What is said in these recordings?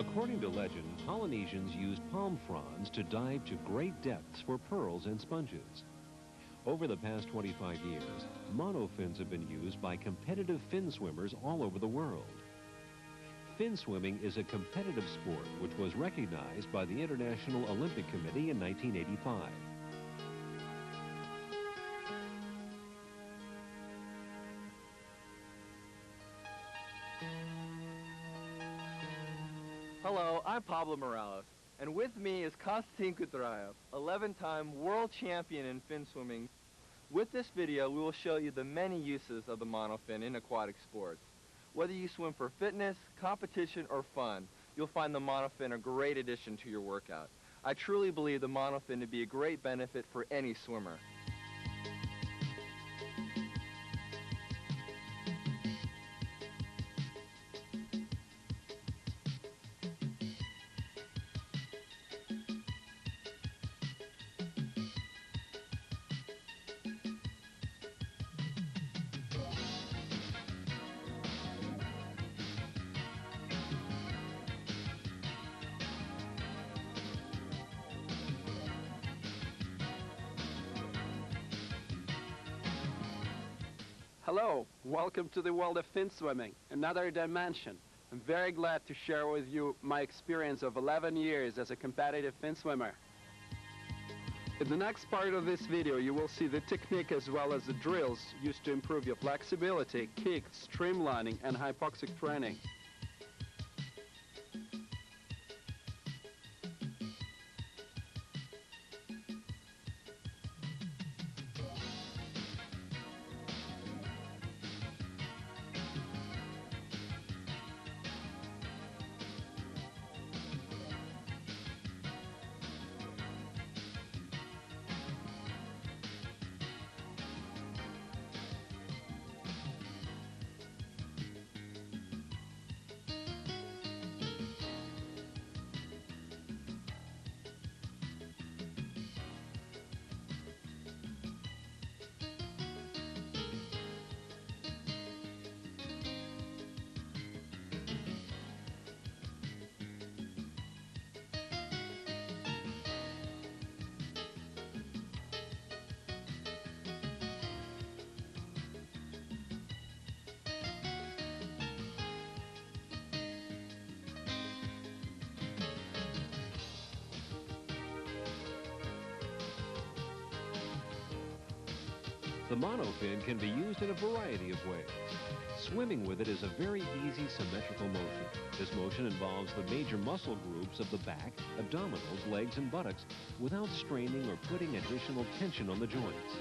According to legend, Polynesians used palm fronds to dive to great depths for pearls and sponges. Over the past 25 years, monofins have been used by competitive fin swimmers all over the world. Fin swimming is a competitive sport which was recognized by the International Olympic Committee in 1985. Hello, I'm Pablo Morales, and with me is Konstantin Kutrayev, 11-time world champion in fin swimming. With this video, we will show you the many uses of the monofin in aquatic sports. Whether you swim for fitness, competition, or fun, you'll find the monofin a great addition to your workout. I truly believe the monofin to be a great benefit for any swimmer. Hello, welcome to the world of fin swimming, another dimension. I'm very glad to share with you my experience of 11 years as a competitive fin swimmer. In the next part of this video, you will see the technique as well as the drills used to improve your flexibility, kick, streamlining, and hypoxic training. The monofin can be used in a variety of ways. Swimming with it is a very easy symmetrical motion. This motion involves the major muscle groups of the back, abdominals, legs, and buttocks without straining or putting additional tension on the joints.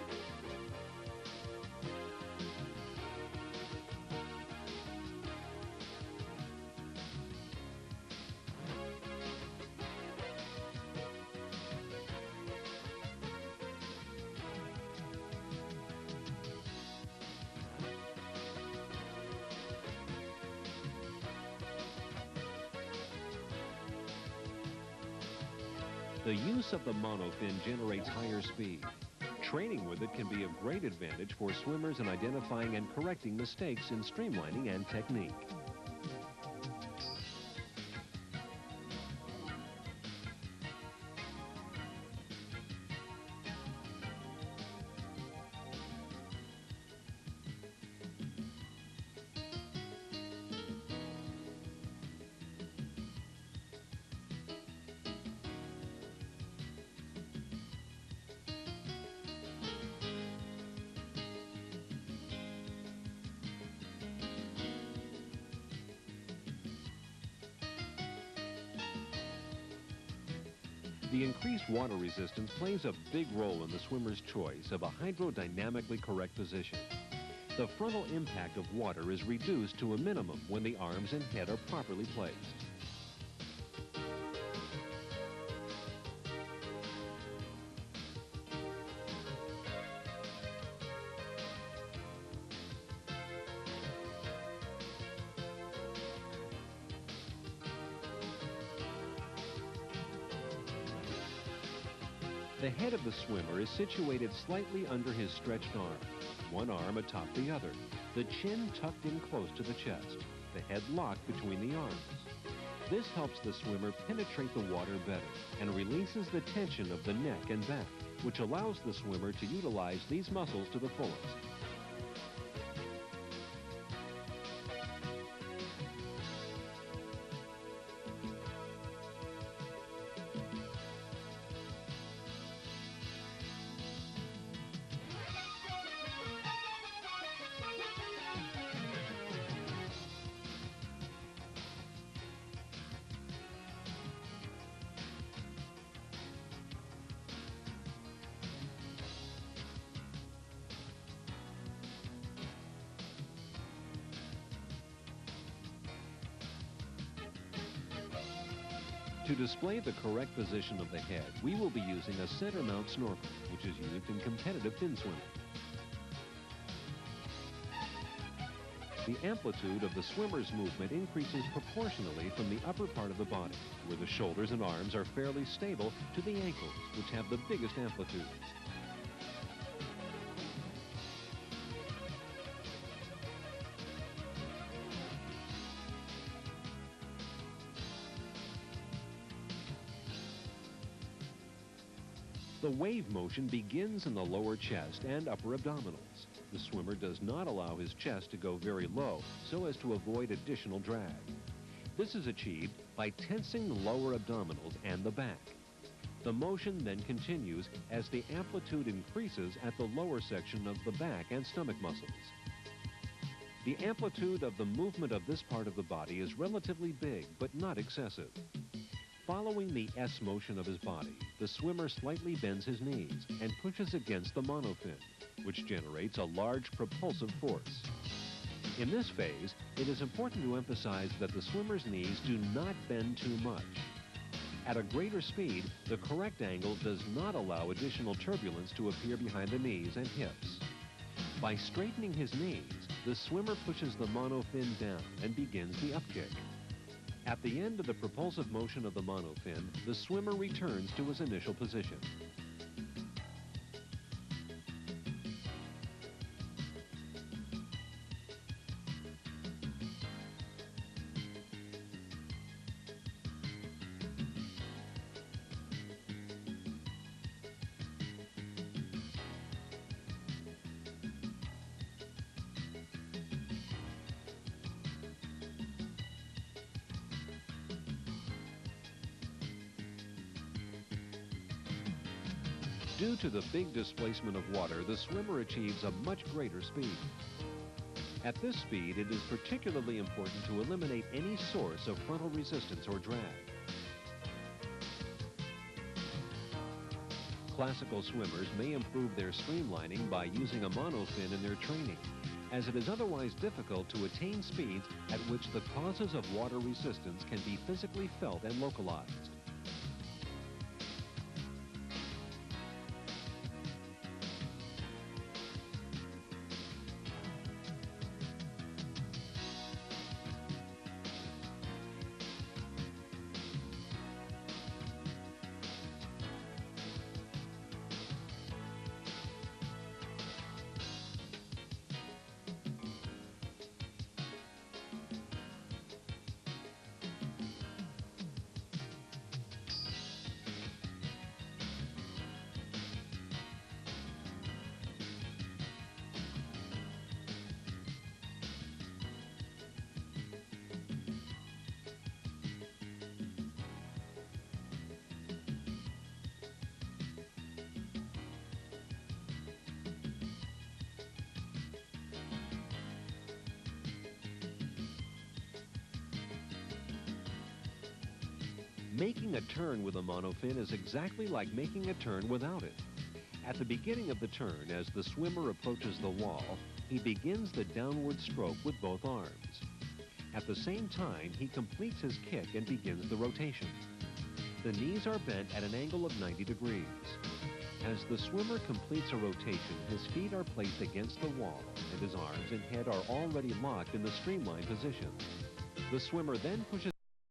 The use of the monofin generates higher speed. Training with it can be of great advantage for swimmers in identifying and correcting mistakes in streamlining and technique. The increased water resistance plays a big role in the swimmer's choice of a hydrodynamically correct position. The frontal impact of water is reduced to a minimum when the arms and head are properly placed. The head of the swimmer is situated slightly under his stretched arm, one arm atop the other, the chin tucked in close to the chest, the head locked between the arms. This helps the swimmer penetrate the water better and releases the tension of the neck and back, which allows the swimmer to utilize these muscles to the fullest. To display the correct position of the head, we will be using a center mount snorkel, which is used in competitive fin swimming. The amplitude of the swimmer's movement increases proportionally from the upper part of the body, where the shoulders and arms are fairly stable, to the ankles, which have the biggest amplitudes. The wave motion begins in the lower chest and upper abdominals. The swimmer does not allow his chest to go very low so as to avoid additional drag. This is achieved by tensing the lower abdominals and the back. The motion then continues as the amplitude increases at the lower section of the back and stomach muscles. The amplitude of the movement of this part of the body is relatively big, but not excessive. Following the S motion of his body, the swimmer slightly bends his knees and pushes against the monofin, which generates a large propulsive force. In this phase, it is important to emphasize that the swimmer's knees do not bend too much. At a greater speed, the correct angle does not allow additional turbulence to appear behind the knees and hips. By straightening his knees, the swimmer pushes the monofin down and begins the upkick. At the end of the propulsive motion of the monofin, the swimmer returns to his initial position. Due to the big displacement of water, the swimmer achieves a much greater speed. At this speed, it is particularly important to eliminate any source of frontal resistance or drag. Classical swimmers may improve their streamlining by using a monofin in their training, as it is otherwise difficult to attain speeds at which the causes of water resistance can be physically felt and localized. Making a turn with a monofin is exactly like making a turn without it. At the beginning of the turn, as the swimmer approaches the wall, he begins the downward stroke with both arms. At the same time, he completes his kick and begins the rotation. The knees are bent at an angle of 90 degrees. As the swimmer completes a rotation, his feet are placed against the wall, and his arms and head are already locked in the streamlined position. The swimmer then pushes